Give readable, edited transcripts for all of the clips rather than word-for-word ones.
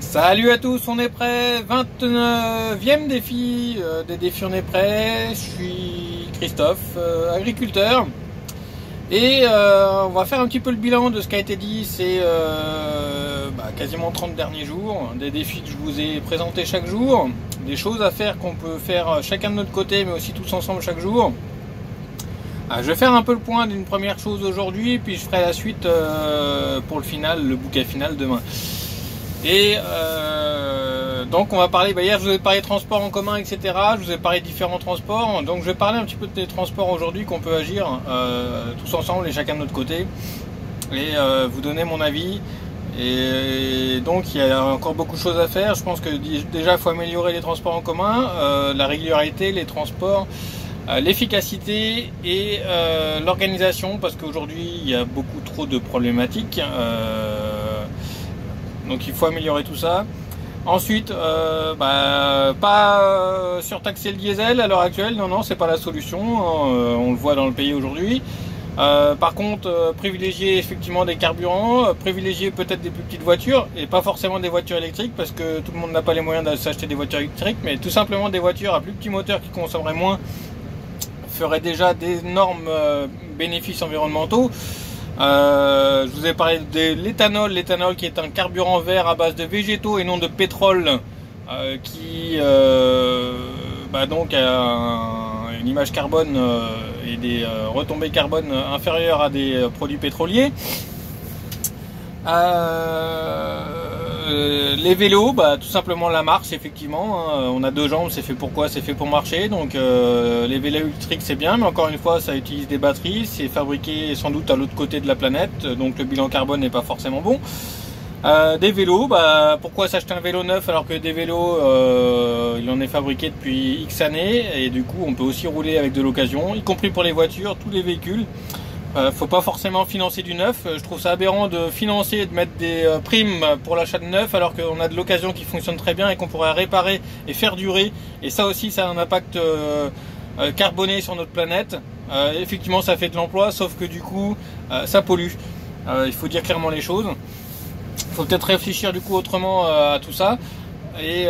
Salut à tous, on est prêt, 29e défi, des défis on est prêt. Je suis Christophe, agriculteur, et on va faire un petit peu le bilan de ce qui a été dit ces quasiment 30 derniers jours, des défis que je vous ai présentés chaque jour, des choses à faire qu'on peut faire chacun de notre côté mais aussi tous ensemble chaque jour. Je vais faire un peu le point d'une première chose aujourd'hui, puis je ferai la suite pour le final, le bouquet final demain. Et donc on va parler, hier je vous ai parlé de transport en commun, etc. Je vous ai parlé de différents transports, donc je vais parler un petit peu des transports aujourd'hui qu'on peut agir tous ensemble et chacun de notre côté, et vous donner mon avis. Et donc il y a encore beaucoup de choses à faire. Je pense que déjà il faut améliorer les transports en commun, la régularité, les transports, l'efficacité et l'organisation, parce qu'aujourd'hui il y a beaucoup trop de problématiques. Donc il faut améliorer tout ça. Ensuite, pas surtaxer le diesel à l'heure actuelle, non, c'est pas la solution, on le voit dans le pays aujourd'hui. Par contre, privilégier effectivement des carburants, privilégier peut-être des plus petites voitures, et pas forcément des voitures électriques, parce que tout le monde n'a pas les moyens de s'acheter des voitures électriques, mais tout simplement des voitures à plus petit moteur qui consommeraient moins, feraient déjà d'énormes bénéfices environnementaux. Je vous ai parlé de l'éthanol, qui est un carburant vert à base de végétaux et non de pétrole, qui donc a une image carbone et des retombées carbone inférieures à des produits pétroliers. Les vélos, tout simplement la marche, effectivement, on a deux jambes, c'est fait pour quoi? C'est fait pour marcher. Donc les vélos électriques c'est bien, mais encore une fois ça utilise des batteries, c'est fabriqué sans doute à l'autre côté de la planète, donc le bilan carbone n'est pas forcément bon. Des vélos, pourquoi s'acheter un vélo neuf alors que des vélos il en est fabriqué depuis X années, et du coup on peut aussi rouler avec de l'occasion, y compris pour les voitures, tous les véhicules. Faut pas forcément financer du neuf. Je trouve ça aberrant de financer et de mettre des primes pour l'achat de neuf alors qu'on a de l'occasion qui fonctionne très bien et qu'on pourrait réparer et faire durer. Et ça aussi, ça a un impact carboné sur notre planète. Effectivement, ça fait de l'emploi, sauf que du coup, ça pollue. Il faut dire clairement les choses. Il faut peut-être réfléchir du coup autrement à tout ça. Et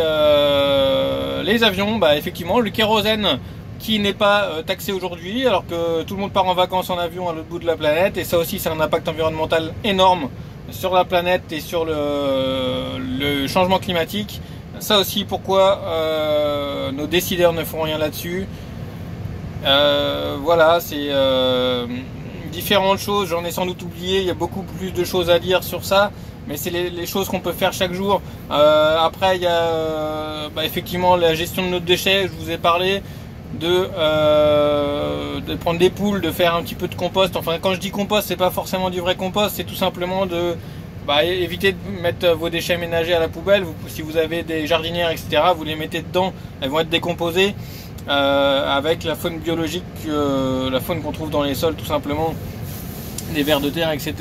les avions, effectivement, le kérosène qui n'est pas taxé aujourd'hui, alors que tout le monde part en vacances en avion à l'autre bout de la planète, et ça aussi c'est un impact environnemental énorme sur la planète et sur le changement climatique. Ça aussi, pourquoi nos décideurs ne font rien là-dessus. Voilà, c'est différentes choses, j'en ai sans doute oublié, il y a beaucoup plus de choses à dire sur ça, mais c'est les choses qu'on peut faire chaque jour. Après il y a effectivement la gestion de nos déchets, je vous ai parlé de prendre des poules, de faire un petit peu de compost. Enfin, quand je dis compost, c'est pas forcément du vrai compost, c'est tout simplement de éviter de mettre vos déchets ménagers à la poubelle. Si vous avez des jardinières, etc., vous les mettez dedans, elles vont être décomposées avec la faune biologique, la faune qu'on trouve dans les sols, tout simplement, des vers de terre, etc.,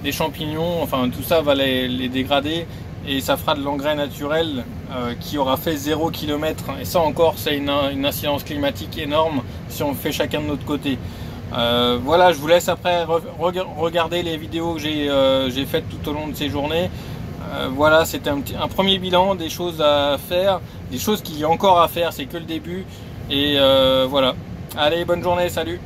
des champignons, enfin tout ça va les dégrader, et ça fera de l'engrais naturel qui aura fait 0 km. Et ça encore, c'est une incidence climatique énorme si on le fait chacun de notre côté. Voilà, je vous laisse après regarder les vidéos que j'ai faites tout au long de ces journées. Voilà, c'était un premier bilan des choses à faire, des choses qu'il y a encore à faire, c'est que le début. Et voilà. Allez, bonne journée, salut!